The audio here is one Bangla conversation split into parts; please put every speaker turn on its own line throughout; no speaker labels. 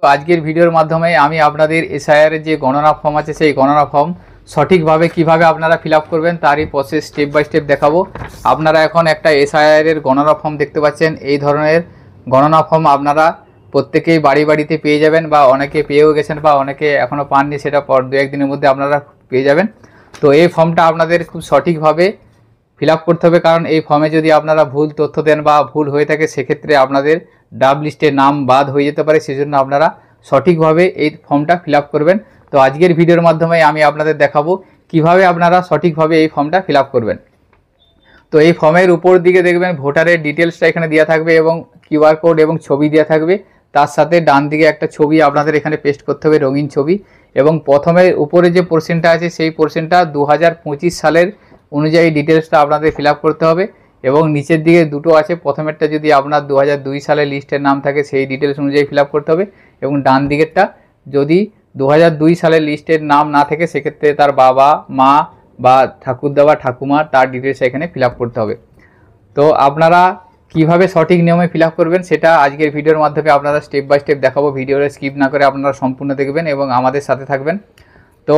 তো আজকের ভিডিওর মাধ্যমে আমি আপনাদের এসআইআর এর যে গণনা ফর্ম আছে সেই গণনা ফর্ম সঠিকভাবে কিভাবে আপনারা ফিল আপ করবেন তারই প্রসেস স্টেপ বাই স্টেপ দেখাবো। আপনারা এখন একটা এসআইআর এর গণনা ফর্ম দেখতে পাচ্ছেন। এই ধরনের গণনা ফর্ম আপনারা প্রত্যেকেই বাড়ি বাড়িতে পেয়ে যাবেন, বা অনেকে পেয়েও গেছেন বা অনেকে এখনও পাননি, সেটা পর দু একদিনের মধ্যে আপনারা পেয়ে যাবেন। তো এই ফর্মটা আপনাদের খুব সঠিকভাবে ফিল আপ করতে হবে, কারণ এই ফর্মে যদি আপনারা ভুল তথ্য দেন বা ভুল হয়ে থাকে সেক্ষেত্রে আপনাদের ডাব লিস্টে নাম বাদ হয়ে যেতে পারে। সেজন্য আপনারা সঠিকভাবে এই ফর্মটা ফিল আপ করবেন। তো আজকের ভিডিওর মাধ্যমে আমি আপনাদের দেখাবো কিভাবে আপনারা সঠিকভাবে এই ফর্মটা ফিল আপ করবেন। তো এই ফর্মের উপর দিকে দেখবেন ভোটারের ডিটেলসটা এখানে দেওয়া থাকবে এবং কিউআর কোড এবং ছবি দেওয়া থাকবে। তার সাথে ডান দিকে একটা ছবি আপনাদের এখানে পেস্ট করতে হবে, রঙিন ছবি। এবং প্রথমে উপরে যে পোর্শনটা আছে সেই পোর্শনটা 2025 সালের অনুযায়ী ডিটেলসটা আপনাদের ফিল আপ করতে হবে। এবং নিচের দিকে দুটো আছে, প্রথমেরটা যদি আপনার 2002 সালের লিস্টের নাম থাকে সেই ডিটেলস অনুযায়ী ফিল আপ করতে হবে, এবং ডান দিকেরটা যদি 2002 সালের লিস্টের নাম না থাকে সেক্ষেত্রে তার বাবা মা বা ঠাকুরদা বা ঠাকুমা তার ডিটেলস এখানে ফিল আপ করতে হবে। তো আপনারা কিভাবে সঠিক নিয়মে ফিল আপ করবেন সেটা আজকের ভিডিওর মাধ্যমে আপনারা স্টেপ বাই স্টেপ দেখাবো। ভিডিওটা স্কিপ না করে আপনারা সম্পূর্ণ দেখবেন এবং আমাদের সাথে থাকবেন। তো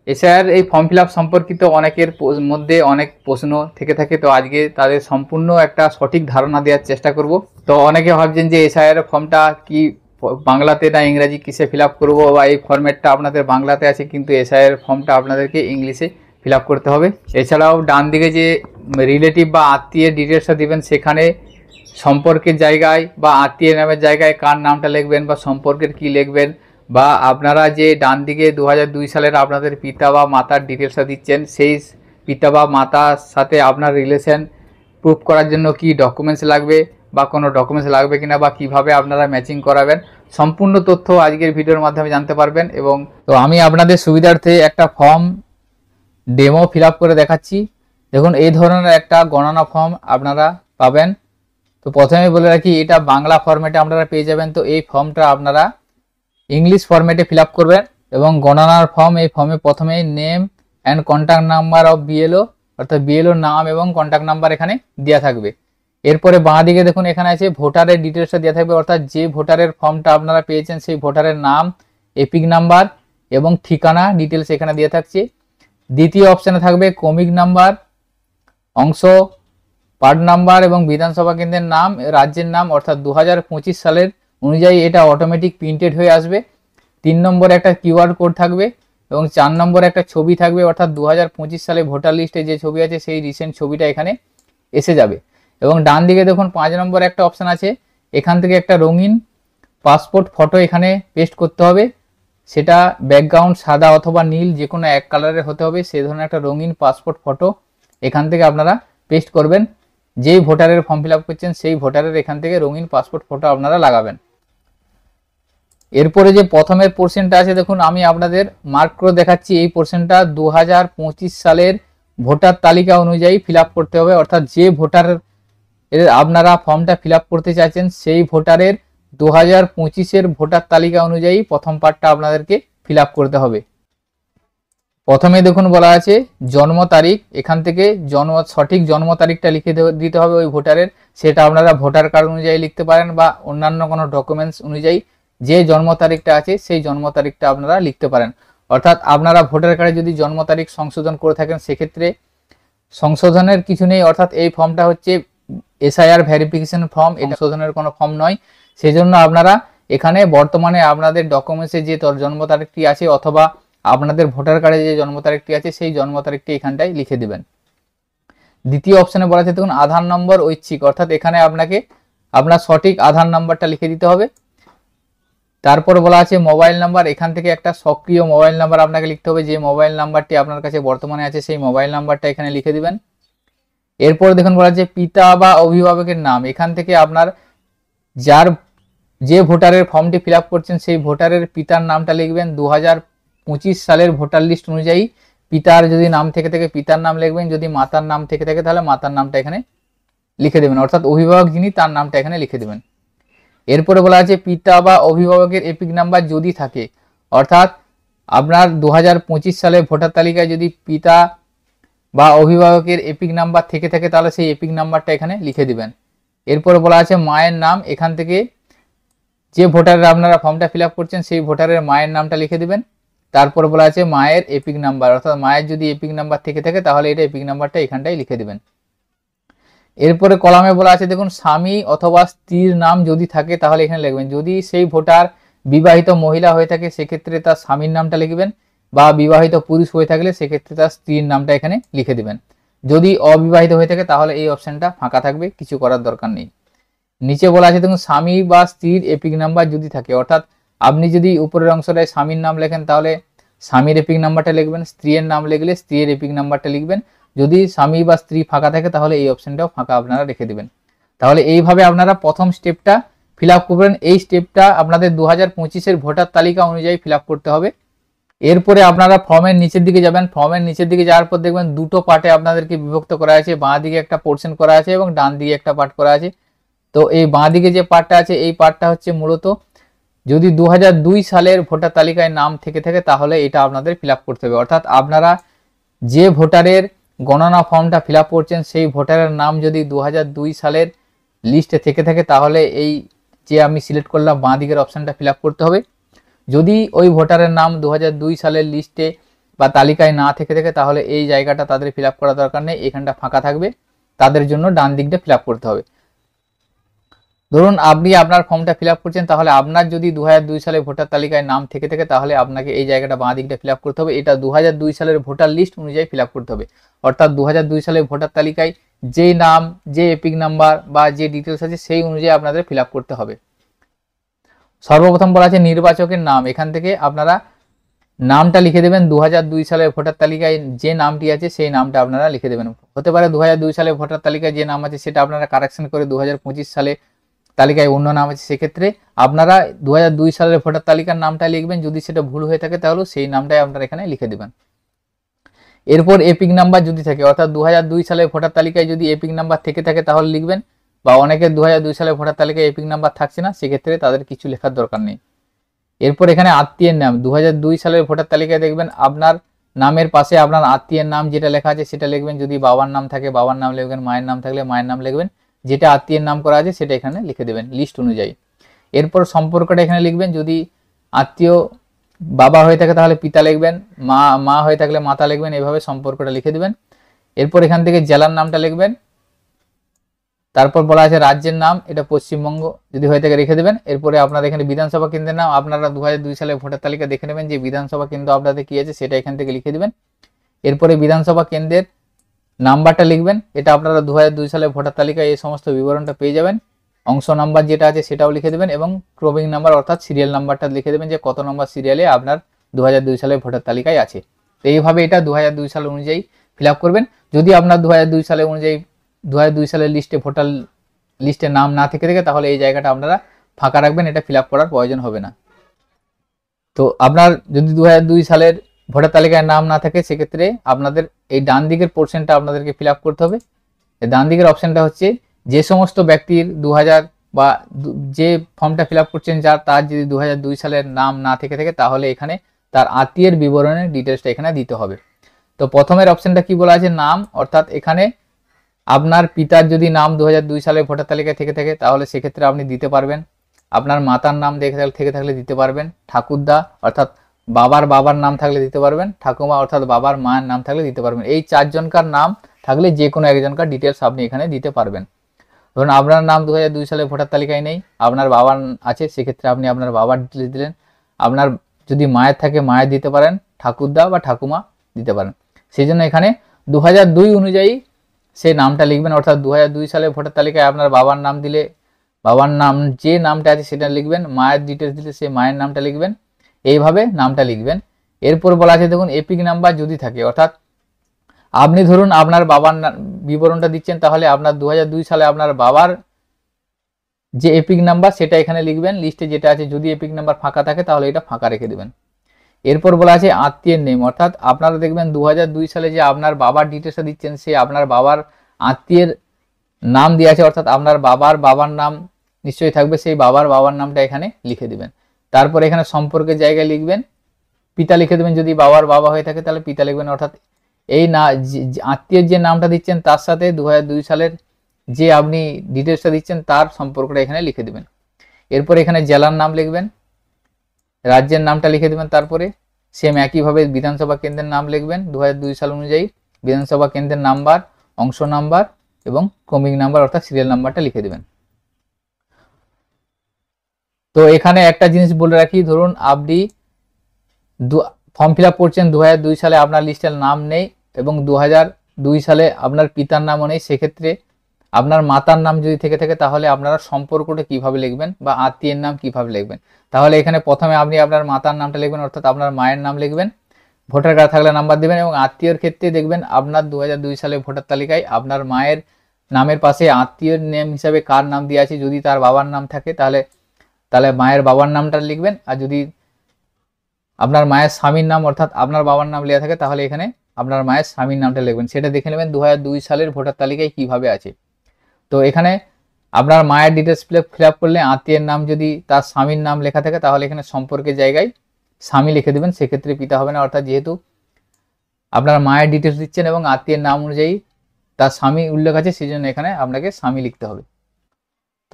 এসআইআর এই ফর্ম ফিল আপ সম্পর্কিত অনেকের মধ্যে অনেক প্রশ্ন থেকে থাকে, তো আজকে তাদের সম্পূর্ণ একটা সঠিক ধারণা দেওয়ার চেষ্টা করব। তো অনেকে ভাবছেন যে এসআইআর ফর্মটা কি বাংলাতে না ইংরাজি কিসে ফিল আপ করবো, বা এই ফরম্যাটটা আপনাদের বাংলাতে আছে কিন্তু এসআইআর ফর্মটা আপনাদেরকে ইংলিশে ফিল আপ করতে হবে। এছাড়াও ডান দিকে যে রিলেটিভ বা আত্মীয়ের ডিটেলসটা দিবেন সেখানে সম্পর্কের জায়গায় বা আত্মীয় নামের জায়গায় কার নামটা লিখবেন বা সম্পর্কের কি লিখবেন, বা আপনারা যে ডান দিকে 2002 সালের আপনাদের পিতা বা মাতার ডিটেলসটা দিচ্ছেন সেই পিতা বা মাতার সাথে আপনার রিলেশন প্রুফ করার জন্য কি ডকুমেন্টস লাগবে বা কোনো ডকুমেন্টস লাগবে কিনা, বা কিভাবে আপনারা ম্যাচিং করাবেন, সম্পূর্ণ তথ্য আজকের ভিডিওর মাধ্যমে জানতে পারবেন। এবং তো আমি আপনাদের সুবিধার্থে একটা ফর্ম ডেমো ফিল আপ করে দেখাচ্ছি। দেখুন এই ধরনের একটা গণনা ফর্ম আপনারা পাবেন। তো প্রথমে বলে রাখি এটা বাংলা ফরম্যাটে আপনারা পেয়ে যাবেন। তো এই ফর্মটা আপনারা ইংলিশ ফরম্যাটে ফিল আপ করবেন। এবং গণনার ফর্ম, এই ফর্মে প্রথমে name and contact number of BLO, অর্থাৎ বিএলওর নাম এবং কন্ট্যাক্ট নাম্বার এখানে দেওয়া থাকবে। এরপরে বাঁ দিকে দেখুন এখানে আছে ভোটারের ডিটেলসটা দেওয়া থাকবে, অর্থাৎ যে ভোটারের ফর্মটা আপনারা পেয়েছেন সেই ভোটারের নাম, এপিক নাম্বার এবং ঠিকানা ডিটেলস এখানে দেওয়া থাকছে। দ্বিতীয় অপশানে থাকবে ক্রমিক নাম্বার, অংশ, পার্ট নাম্বার এবং বিধানসভা কেন্দ্রের নাম, রাজ্যের নাম, অর্থাৎ 2025 সালের অনুযায়ী এটা অটোমেটিক প্রিন্টেড হয়ে আসবে। 3 নম্বরে একটা কিউআর কোড থাকবে এবং 4 নম্বরে একটা ছবি থাকবে, অর্থাৎ 2025 সালে ভোটার লিস্টে যে ছবি আছে সেই রিসেন্ট ছবিটা এখানে এসে যাবে। এবং ডান দিকে দেখুন 5 নম্বরে একটা অপশান আছে, এখান থেকে একটা রঙিন পাসপোর্ট ফটো এখানে পেস্ট করতে হবে। সেটা ব্যাকগ্রাউন্ড সাদা অথবা নীল যে কোনো এক কালারের হতে হবে, সেই ধরনের একটা রঙিন পাসপোর্ট ফটো এখান থেকে আপনারা পেস্ট করবেন। যেই ভোটারের ফর্ম ফিল আপ করছেন সেই ভোটারের এখান থেকে রঙিন পাসপোর্ট ফটো আপনারা লাগাবেন। এরপরে যে প্রথমের পোর্শনটা আছে দেখুন আমি আপনাদের মার্ক করে দেখাচ্ছি। এই পোর্শনটা 2025 সালের ভোটার তালিকা অনুযায়ী ফিল আপ করতে হবে, অর্থাৎ যে ভোটারের আপনারা ফর্মটা ফিল আপ করতে চাইছেন সেই ভোটারের 2025-এর ভোটার তালিকা অনুযায়ী প্রথম পার্টটা আপনাদেরকে ফিল আপ করতে হবে। প্রথমে দেখুন বলা আছে জন্ম তারিখ, এখান থেকে সঠিক জন্ম তারিখটা লিখে দিতে হবে ওই ভোটারের। সেটা আপনারা ভোটার কার্ড অনুযায়ী লিখতে পারেন বা অন্যান্য কোনো ডকুমেন্টস অনুযায়ী যে জন্ম তারিখটা আছে সেই জন্ম তারিখটা আপনারা লিখতে পারেন। অর্থাৎ আপনারা ভোটার কার্ডে যদি জন্ম তারিখ সংশোধন করে থাকেন সেক্ষেত্রে সংশোধনের কিছু নেই, অর্থাৎ এই ফর্মটা হচ্ছে এসআইআর ভেরিফিকেশন ফর্ম, এটা সংশোধনের কোনো ফর্ম নয়। সেই জন্য আপনারা এখানে বর্তমানে আপনাদের ডকুমেন্টসে যে জন্ম তারিখটি আছে অথবা আপনাদের ভোটার কার্ডে যে জন্ম তারিখটি আছে সেই জন্ম তারিখটি এখানটায় লিখে দিবেন। দ্বিতীয় অপশানে বলা আছে দেখুন আধার নম্বর ঐচ্ছিক, অর্থাৎ এখানে আপনাকে আপনার সঠিক আধার নাম্বারটা লিখে দিতে হবে। তারপর বলা আছে মোবাইল নাম্বার, এখান থেকে একটা সক্রিয় মোবাইল নাম্বার আপনাকে লিখতে হবে। যে মোবাইল নাম্বারটি আপনার কাছে বর্তমানে আছে সেই মোবাইল নাম্বারটা এখানে লিখে দিবেন। এরপর দেখুন বলা আছে পিতা বা অভিভাবকের নাম, এখান থেকে আপনার যে ভোটারের ফর্মটি ফিল আপ করছেন সেই ভোটারের পিতার নামটা লিখবেন। 2025 সালের ভোটার লিস্ট অনুযায়ী পিতার যদি নাম থেকে থাকে পিতার নাম লিখবেন, যদি মাতার নাম থেকে থাকে তাহলে মাতার নামটা এখানে লিখে দেবেন, অর্থাৎ অভিভাবক যিনি তার নামটা এখানে লিখে দেবেন। এরপরে বলা আছে পিতা বা অভিভাবকের এপিক নাম্বার যদি থাকে, অর্থাৎ আপনার 2025 সালে ভোটার তালিকায় যদি পিতা বা অভিভাবকের এপিক নাম্বার থেকে থাকে তাহলে সেই এপিক নাম্বারটা এখানে লিখে দিবেন। এরপরে বলা আছে মায়ের নাম, এখান থেকে যে ভোটারের আপনারা ফর্মটা ফিল আপ করছেন সেই ভোটারের মায়ের নামটা লিখে দিবেন। তারপর বলা আছে মায়ের এপিক নাম্বার, অর্থাৎ মায়ের যদি এপিক নাম্বার থেকে থাকে তাহলে এটা এপিক নাম্বারটা এখানটাই লিখে দিবেন। এরপরে কলামে বলা আছে দেখুন স্বামী অথবা স্ত্রীর নাম যদি থাকে তাহলে এখানে লিখবেন। যদি সেই ভোটার বিবাহিত মহিলা হয়ে থাকে সেক্ষেত্রে তার স্বামীর নামটা লিখবেন, বা বিবাহিত পুরুষ হয়ে থাকলে সেক্ষেত্রে তার স্ত্রীর নামটা এখানে লিখে দিবেন। যদি অবিবাহিত হয়ে থাকে তাহলে এই অপশনটা ফাঁকা থাকবে, কিছু করার দরকার নেই। নিচে বলা আছে দেখুন স্বামী বা স্ত্রীর এপিক নাম্বার যদি থাকে, অর্থাৎ আপনি যদি উপরের অংশটায় স্বামীর নাম লেখেন তাহলে স্বামীর এপিক নাম্বারটা লিখবেন, স্ত্রীর নাম লিখলে স্ত্রীর এপিক নাম্বারটা লিখবেন। যদি স্বামী বা স্ত্রী ফাঁকা থাকে তাহলে এই অপশনটাও ফাঁকা আপনারা রেখে দিবেন। তাহলে এইভাবে আপনারা প্রথম স্টেপটা ফিল আপ করবেন। এই স্টেপটা আপনাদের 2025-এর ভোটার তালিকা অনুযায়ী ফিল আপ করতে হবে। এরপরে আপনারা ফর্মের নিচের দিকে যাবেন। ফর্মের নিচের দিকে যাওয়ার পর দেখবেন দুটো পার্টে আপনাদেরকে বিভক্ত করা আছে, বাঁ দিকে একটা পোর্শন করা আছে এবং ডান দিকে একটা পার্ট করা আছে। তো এই বাঁ দিকে যে পার্টটা আছে এই পার্টটা হচ্ছে মূলত যদি 2002 সালের ভোটার তালিকায় নাম থেকে থাকে তাহলে এটা আপনাদের ফিল আপ করতে হবে। অর্থাৎ আপনারা যে ভোটারের গণনা ফর্মটা ফিল আপ করছেন সেই ভোটারের নাম যদি 2002 সালের লিস্টে থেকে থাকে তাহলে এই যে আমি সিলেক্ট করলাম বাঁ দিকের অপশানটা ফিল আপ করতে হবে। যদি ওই ভোটারের নাম 2002 সালের লিস্টে বা তালিকায় না থেকে থাকে তাহলে এই জায়গাটা তাদের ফিল আপ করা দরকার নেই, এখানটা ফাঁকা থাকবে, তাদের জন্য ডান দিকটা ফিল আপ করতে হবে। ধরুন আপনি আপনার ফর্মটা ফিল আপ করছেন, তাহলে আপনার যদি 2002 সালে ভোটার তালিকায় নাম থেকে থাকে তাহলে আপনাকে এই জায়গাটা বাঁ দিকটা ফিল আপ করতে হবে। এটা 2002 সালের ভোটার লিস্ট অনুযায়ী ফিল আপ করতে হবে। অর্থাৎ 2002 সালের ভোটার তালিকায় যে নাম, যে এপিক নাম্বার বা যে ডিটেলস আছে সেই অনুযায়ী আপনাদের ফিল আপ করতে হবে। সর্বপ্রথম বলা আছে নির্বাচকের নাম। এখান থেকে আপনারা নামটা লিখে দেবেন। 2002 সালের ভোটার তালিকায় যে নামটি আছে সেই নামটা আপনারা লিখে দেবেন। হতে পারে 2002 সালে ভোটার তালিকায় যে নাম আছে সেটা আপনারা কারেকশন করে 2025 সালে তালিকায় অন্য নাম আছে, সেক্ষেত্রে আপনারা 2002 সালের ভোটার তালিকার নামটা লিখবেন। যদি সেটা ভুল হয়ে থাকে তাহলে সেই নামটাই আপনারা এখানে লিখে দেবেন। এরপর এপিক নাম্বার যদি থাকে, অর্থাৎ 2002 সালের ভোটার তালিকায় যদি এপিক নাম্বার থেকে থাকে তাহলে লিখবেন, বা অনেকের 2002 সালের ভোটার তালিকায় এপিক নাম্বার থাকছে না, সেক্ষেত্রে তাদের কিছু লেখার দরকার নেই। এরপর এখানে আত্মীয়ের নাম। 2002 সালের ভোটার তালিকায় দেখবেন আপনার নামের পাশে আপনার আত্মীয়ের নাম যেটা লেখা আছে সেটা লিখবেন। যদি বাবার নাম থাকে বাবার নাম লিখবেন, মায়ের নাম থাকলে মায়ের নাম লিখবেন, যেটা আত্মীয়ের নাম করা আছে সেটা এখানে লিখে দেবেন লিস্ট অনুযায়ী। এরপর সম্পর্কটা এখানে লিখবেন। যদি আত্মীয় বাবা হয়ে থাকে তাহলে পিতা লিখবেন, মা হয়ে থাকলে মাতা লিখবেন, এভাবে সম্পর্কটা লিখে দেবেন। এরপর এখান থেকে জেলার নামটা লিখবেন। তারপর বলা আছে রাজ্যের নাম, এটা পশ্চিমবঙ্গ যদি হয়ে থাকে রেখে দেবেন। এরপরে আপনারা এখানে বিধানসভা কেন্দ্রের নাম, আপনারা 2002 সালে ভোটার তালিকা দেখে নেবেন যে বিধানসভা কেন্দ্র আপনাদের কি আছে সেটা এখান থেকে লিখে দেবেন। এরপরে বিধানসভা কেন্দ্রের নাম্বারটা লিখবেন। এটা আপনারা 2002 সালে ভোটার তালিকায় এই সমস্ত বিবরণটা পেয়ে যাবেন। অংশ নাম্বার যেটা আছে সেটাও লিখে দেবেন এবং ক্রমিক নাম্বার অর্থাৎ সিরিয়াল নাম্বারটা লিখে দেবেন যে কত নম্বর সিরিয়ালে আপনার 2002 সালে ভোটার তালিকায় আছে। তো এইভাবে এটা 2002 সাল অনুযায়ী ফিল আপ করবেন। যদি আপনার 2002 সালে অনুযায়ী 2002 সালের লিস্টে ভোটার লিস্টে নাম না থেকে থাকে তাহলে এই জায়গাটা আপনারা ফাঁকা রাখবেন, এটা ফিল আপ করার প্রয়োজন হবে না। তো আপনার যদি 2002 সালের ভোটার তালিকায় নাম না থাকে সেক্ষেত্রে আপনাদের এই ডান দিকের পোর্শনটা আপনাদেরকে ফিল আপ করতে হবে। ডান দিকের অপশনটা হচ্ছে যে সমস্ত ব্যক্তির 2000 বা যে ফর্মটা ফিল আপ করছেন তার যদি 2002 সালের নাম না থেকে থাকে তাহলে এখানে তার আত্মীয়ের বিবরণের ডিটেলসটা এখানে দিতে হবে। তো প্রথমের অপশনটা কি বলা আছে নাম, অর্থাৎ এখানে আপনার পিতার যদি নাম 2002 সালে ভোটার তালিকায় থেকে থাকে তাহলে সেক্ষেত্রে আপনি দিতে পারবেন। আপনার মাতার নাম থেকে থাকলে দিতে পারবেন। ঠাকুরদা অর্থাৎ বাবার নাম থাকলে দিতে পারবেন। ঠাকুমা অর্থাৎ বাবার মায়ের নাম থাকলে দিতে পারবেন। এই চারজনকার নাম থাকলে যে কোনো একজনকার ডিটেলস আপনি এখানে দিতে পারবেন। ধরুন আপনার নাম 2002 সালে ভোটার তালিকায় নেই, আপনার বাবার আছে, সেক্ষেত্রে আপনি আপনার বাবার ডিটেলস দিলেন। আপনার যদি মায়ের থাকে মায়ের দিতে পারেন, ঠাকুরদা বা ঠাকুমা দিতে পারেন। সেই জন্য এখানে 2002 অনুযায়ী সেই নামটা লিখবেন। অর্থাৎ 2002 সালে ভোটার তালিকায় আপনার বাবার নাম দিলে বাবার নাম যে নামটা আছে সেটা লিখবেন, মায়ের ডিটেলস দিলে সেই মায়ের নামটা লিখবেন, এইভাবে নামটা লিখবেন। এরপর বলা আছে দেখুন এপিক নাম্বার যদি থাকে, অর্থাৎ আপনি ধরুন আপনার বাবার বিবরণটা দিচ্ছেন তাহলে আপনার 2002 সালে আপনার বাবার যে এপিক নাম্বার সেটা এখানে লিখবেন লিস্টে যেটা আছে। যদি এপিক নাম্বার ফাঁকা থাকে তাহলে এটা ফাঁকা রেখে দেবেন। এরপর বলা আছে আত্মীয়ের নেম, অর্থাৎ আপনারা দেখবেন 2002 সালে যে আপনার বাবার ডিটেলসটা দিচ্ছেন সে আপনার বাবার আত্মীয়ের নাম দিয়ে আছে, অর্থাৎ আপনার বাবার নাম নিশ্চয়ই থাকবে, সেই বাবার নামটা এখানে লিখে দিবেন। তারপর এখানে সম্পর্কের জায়গায় লিখবেন পিতা লিখে দেবেন। যদি বাবার বাবা হয়ে থাকে তাহলে পিতা লিখবেন, অর্থাৎ এই না আত্মীয়ের যে নামটা দিচ্ছেন তার সাথে 2002 সালের যে আপনি ডিটেলসটা দিচ্ছেন তার সম্পর্কটা এখানে লিখে দেবেন। এরপর এখানে জেলার নাম লিখবেন, রাজ্যের নামটা লিখে দেবেন। তারপরে সেম একইভাবে বিধানসভা কেন্দ্রের নাম লিখবেন 2002 সাল অনুযায়ী, বিধানসভা কেন্দ্রের নাম্বার, অংশ নাম্বার এবং ক্রমিক নাম্বার অর্থাৎ সিরিয়াল নাম্বারটা লিখে দেবেন। তো এখানে একটা জিনিস বলে রাখি, ধরুন আপনি ফর্ম ফিল আপ করছেন 2002 সালে, আপনার লিস্টের নাম নেই এবং 2002 সালে আপনার পিতার নামও নেই, সেক্ষেত্রে আপনার মাতার নাম যদি থেকে থাকে তাহলে আপনারা সম্পর্কটা কিভাবে লিখবেন বা আত্মীয়ের নাম কিভাবে লিখবেন। তাহলে এখানে প্রথমে আপনি আপনার মাতার নামটা লিখবেন অর্থাৎ আপনার মায়ের নাম লিখবেন, ভোটার কার্ড থাকলে নাম্বার দেবেন এবং আত্মীয়র ক্ষেত্রে দেখবেন আপনার 2002 সালে ভোটার তালিকায় আপনার মায়ের নামের পাশে আত্মীয়র নাম হিসাবে কার নাম দিয়ে আছে, যদি তার বাবার নাম থাকে তাহলে মায়ের বাবার নামটা লিখবেন, আর যদি আপনার মায়ের স্বামীর নাম অর্থাৎ আপনার বাবার নাম লেখা থাকে তাহলে এখানে আপনার মায়ের স্বামীর নামটা লিখবেন। সেটা দেখে নেবেন 2002 সালের ভোটার তালিকায় কিভাবে আছে। তো এখানে আপনার মায়ের ডিটেলস ফিল আপ করলে আত্মীয়ের নাম যদি তার স্বামীর নাম লেখা থাকে তাহলে এখানে সম্পর্কের জায়গায় স্বামী লিখে দেবেন, সেক্ষেত্রে পিতা হবে না, অর্থাৎ যেহেতু আপনার মায়ের ডিটেলস দিচ্ছেন এবং আত্মীয়ের নাম অনুযায়ী তার স্বামী উল্লেখ আছে সেই জন্য এখানে আপনাকে স্বামী লিখতে হবে।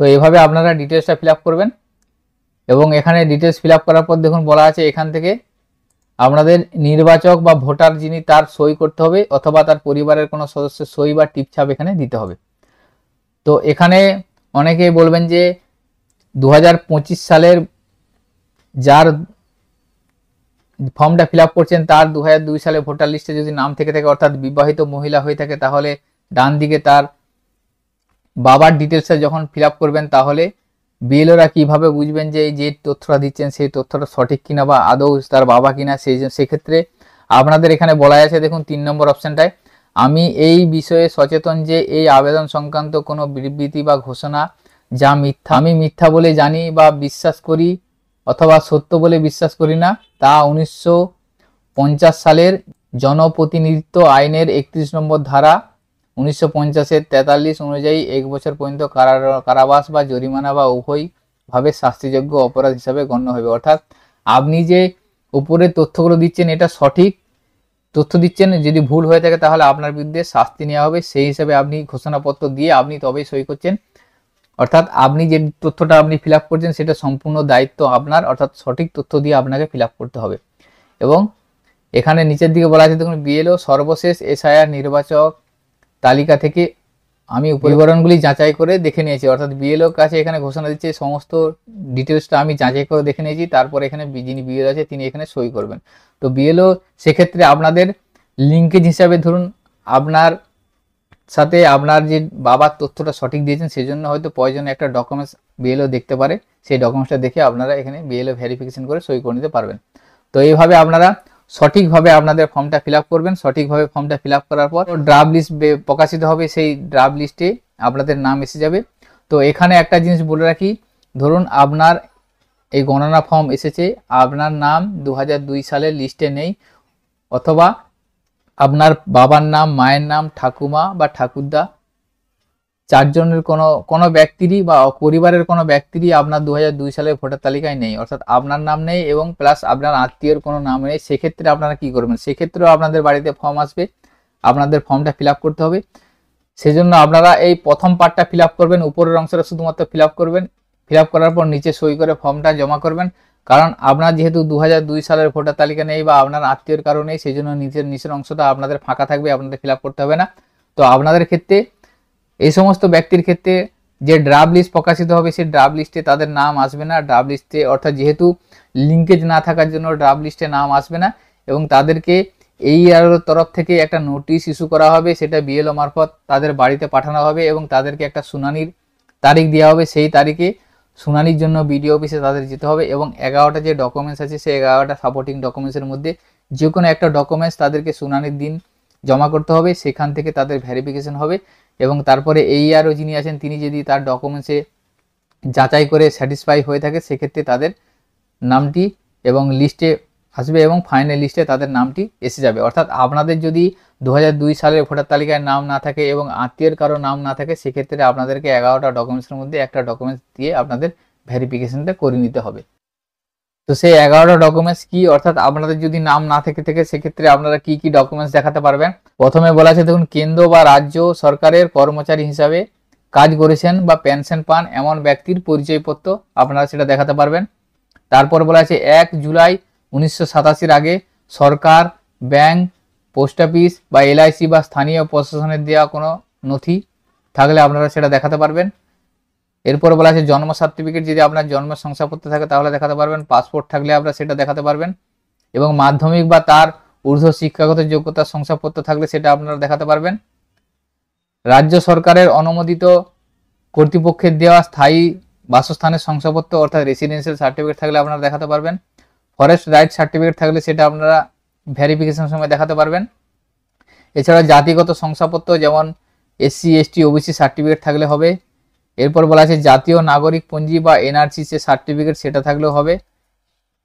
তো এইভাবে আপনারা ডিটেলসটা ফিল আপ করবেন এবং এখানে ডিটেলস ফিল আপ করার পর দেখুন বলা আছে এখান থেকে আপনাদের নির্বাচক বা ভোটার যিনি তার সই করতে হবে অথবা তার পরিবারের কোনো সদস্যের সই বা টিপছাপ এখানে দিতে হবে। তো এখানে অনেকেই বলবেন যে 2025 সালের যার ফর্মটা ফিল আপ করছেন তার 2002 সালে ভোটার লিস্টে যদি নাম থেকে থাকে অর্থাৎ বিবাহিত মহিলা হয়ে থাকে তাহলে ডান দিকে তার বাবার ডিটেলসটা যখন ফিল আপ করবেন তাহলে বিএলওরা কিভাবে বুঝবেন যে যে তথ্যটা দিচ্ছেন সেই তথ্যটা সঠিক কিনা বা আদৌ তার বাবা কিনা, সেক্ষেত্রে আপনাদের এখানে বলা আছে দেখুন 3 নম্বর অপশনটায়, আমি এই বিষয়ে সচেতন যে এই আবেদন সংক্রান্ত কোনো বিবৃতি বা ঘোষণা যা মিথ্যা আমি মিথ্যা বলে জানি বা বিশ্বাস করি অথবা সত্য বলে বিশ্বাস করি না তা 1950 সালের জনপ্রতিনিধিত্ব আইনের 31 নম্বর ধারা 1950-এর 43 অনুযায়ী 1 বছর পর্যন্ত কারাবাস বা জরিমানা বা উভয়ভাবে শাস্তিযোগ্য অপরাধ হিসাবে গণ্য হবে। অর্থাৎ আপনি যে উপরের তথ্যগুলো দিচ্ছেন এটা সঠিক তথ্য দিচ্ছেন, যদি ভুল হয়ে থাকে তাহলে আপনার বিরুদ্ধে শাস্তি নেওয়া হবে, সেই হিসাবে আপনি ঘোষণাপত্র দিয়ে আপনি তবেই সই করছেন। অর্থাৎ আপনি যে তথ্যটা আপনি ফিল আপ করছেন সেটা সম্পূর্ণ দায়িত্ব আপনার, অর্থাৎ সঠিক তথ্য দিয়ে আপনাকে ফিল আপ করতে হবে। এবং এখানে নিচের দিকে বলা আছে দেখুন বিএলও সর্বশেষ এসআইআর নির্বাচক তালিকা থেকে আমি বিবরণগুলি যাচাই করে দেখে নিয়েছি, অর্থাৎ বিএলও কাছে এখানে ঘোষণা দিচ্ছে সমস্ত ডিটেলসটা আমি যাচাই করে দেখে নিয়েছি, তারপর এখানে যিনি বিএলও আছে তিনি এখানে সই করবেন। তো বিএলও সেক্ষেত্রে আপনাদের লিঙ্কেজ হিসাবে ধরুন আপনার সাথে আপনার যে বাবার তথ্যটা সঠিক দিয়েছেন সেই জন্য হয়তো প্রয়োজনে একটা ডকুমেন্টস বিএলও দেখতে পারে, সেই ডকুমেন্টসটা দেখে আপনারা এখানে বিএলও ভেরিফিকেশন করে সই করে নিতে পারবেন। তো এইভাবে আপনারা সঠিকভাবে আপনাদের ফর্মটা ফিল আপ করবেন। সঠিকভাবে ফর্মটা ফিল আপ করার পর ড্রাফট লিস্ট প্রকাশিত হবে, সেই ড্রাফট লিস্টে আপনাদের নাম এসে যাবে। তো এখানে একটা জিনিস বলে রাখি, ধরুন আপনার এই গণনা ফর্ম এসেছে, আপনার নাম 2002 সালের লিস্টে নেই অথবা আপনার বাবার নাম, মায়ের নাম, ঠাকুমা বা ঠাকুরদা চারজনের কোনো ব্যক্তিরই বা পরিবারের কোনো ব্যক্তিরই আপনার 2002 সালের ভোটার তালিকায় নেই, অর্থাৎ আপনার নাম নেই এবং প্লাস আপনার আত্মীয়ের কোনো নাম নেই, সেক্ষেত্রে আপনারা কি করবেন, সেক্ষেত্রেও আপনাদের বাড়িতে ফর্ম আসবে, আপনাদের ফর্মটা ফিল আপ করতে হবে। সেজন্য আপনারা এই প্রথম পার্টটা ফিল আপ করবেন, উপরের অংশটা শুধুমাত্র ফিল আপ করবেন, ফিল আপ করার পর নিচে সই করে ফর্মটা জমা করবেন। কারণ আপনার যেহেতু 2002 সালের ভোটার তালিকা নেই বা আপনার আত্মীয়ের কারণে সেই জন্য নিচের অংশটা আপনাদের ফাঁকা থাকবে, আপনাদের ফিল আপ করতে হবে না। তো আপনাদের ক্ষেত্রে এই সমস্ত ব্যক্তির ক্ষেত্রে যে ড্রাফট লিস্ট প্রকাশিত হবে সেই ড্রাফট লিস্টে তাদের নাম আসবে না, ড্রাফট লিস্টে অর্থাৎ যেহেতু লিঙ্কেজ না থাকার জন্য ড্রাফট লিস্টে নাম আসবে না এবং তাদেরকে এই তরফ থেকে একটা নোটিশ ইস্যু করা হবে, সেটা বিএলও মারফত তাদের বাড়িতে পাঠানো হবে এবং তাদেরকে একটা শুনানির তারিখ দেওয়া হবে, সেই তারিখে শুনানির জন্য বিডিও অফিসে তাদের যেতে হবে এবং 11টা যে ডকুমেন্টস আছে সেই 11টা সাপোর্টিং ডকুমেন্টসের মধ্যে যে কোনো একটা ডকুমেন্টস তাদেরকে শুনানির দিন জমা করতে হবে, সেখান থেকে তাদের ভেরিফিকেশন হবে এবং তারপরে এইআরও যিনি আছেন তিনি যদি তার ডকুমেন্টসে যাচাই করে স্যাটিসফাই হয়ে থাকে সেক্ষেত্রে তাদের নামটি এবং লিস্টে আসবে এবং ফাইনাল লিস্টে তাদের নামটি এসে যাবে। অর্থাৎ আপনাদের যদি 2002 সালের ভোটার তালিকায় নাম না থাকে এবং আত্মীয়ের কারো নাম না থাকে সেক্ষেত্রে আপনাদেরকে 11টা ডকুমেন্টসের মধ্যে একটা ডকুমেন্টস দিয়ে আপনাদের ভেরিফিকেশনটা করে নিতে হবে। তো সেই 11টা ডকুমেন্টস কি, অর্থাৎ আপনাদের যদি নাম না থেকে সেক্ষেত্রে আপনারা কি কি ডকুমেন্টস দেখাতে পারবেন। প্রথমে বলা আছে দেখুন কেন্দ্র বা রাজ্য সরকারের কর্মচারী হিসাবে কাজ করেছেন বা পেনশন পান এমন ব্যক্তির পরিচয়পত্র আপনারা সেটা দেখাতে পারবেন। তারপর বলা আছে 1 জুলাই 1987 আগে সরকার, ব্যাংক, পোস্ট অফিস বা LIC বা স্থানীয় প্রশাসনের দেওয়া কোনো নথি থাকলে আপনারা সেটা দেখাতে পারবেন। এরপর বলা আছে জন্ম সার্টিফিকেট, যদি আপনার জন্ম শংসাপত্র থাকে তাহলে দেখাতে পারবেন। পাসপোর্ট থাকলে আপনারা সেটা দেখাতে পারবেন। এবং মাধ্যমিক বা তার ঊর্ধ্ব শিক্ষাগত যোগ্যতার শংসাপত্র থাকলে সেটা আপনারা দেখাতে পারবেন। রাজ্য সরকারের অনুমোদিত কর্তৃপক্ষের দেওয়া স্থায়ী বাসস্থানের শংসাপত্র অর্থাৎ রেসিডেন্সিয়াল সার্টিফিকেট থাকলে আপনারা দেখাতে পারবেন। ফরেস্ট রাইট সার্টিফিকেট থাকলে সেটা আপনারা ভেরিফিকেশন সময় দেখাতে পারবেন। এছাড়া জাতিগত শংসাপত্র যেমন SC ST OBC সার্টিফিকেট থাকলে হবে। এরপর বলা আছে জাতীয় নাগরিক পঞ্জি বা NRC যে সার্টিফিকেট সেটা থাকলেও হবে।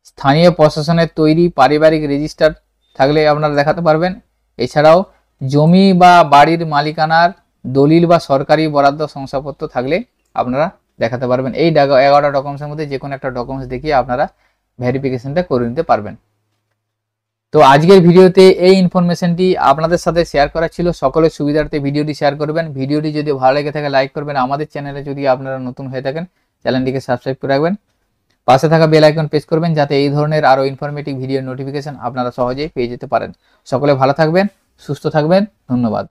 স্থানীয় প্রশাসনের তৈরি পারিবারিক রেজিস্টার থাকলে আপনারা দেখাতে পারবেন। এছাড়াও জমি বা বাড়ির মালিকানার দলিল বা সরকারি বরাদ্দ শংসাপত্র থাকলে আপনারা দেখাতে পারবেন। এই 11টা ডকুমেন্টসের মধ্যে যে কোনো একটা ডকুমেন্টস দেখিয়ে আপনারা ভেরিফিকেশনটা করে নিতে পারবেন। তো আজকের ভিডিওতে এই ইনফরমেশনটি আপনাদের সাথে শেয়ার করা ছিল। সকলের সুবিধার্থে ভিডিওটি শেয়ার করবেন। ভিডিওটি যদি ভালো লেগে থাকে লাইক করবেন। আমাদের চ্যানেলে যদি আপনারা নতুন হয়ে থাকেন চ্যানেলটিকে সাবস্ক্রাইব করে রাখবেন। পাশে থাকা বেল আইকন প্রেস করবেন যাতে এই ধরনের আরো ইনফরমেটিভ ভিডিও নোটিফিকেশন আপনারা সহজেই পেয়ে যেতে পারেন। সকলে ভালো থাকবেন, সুস্থ থাকবেন। ধন্যবাদ।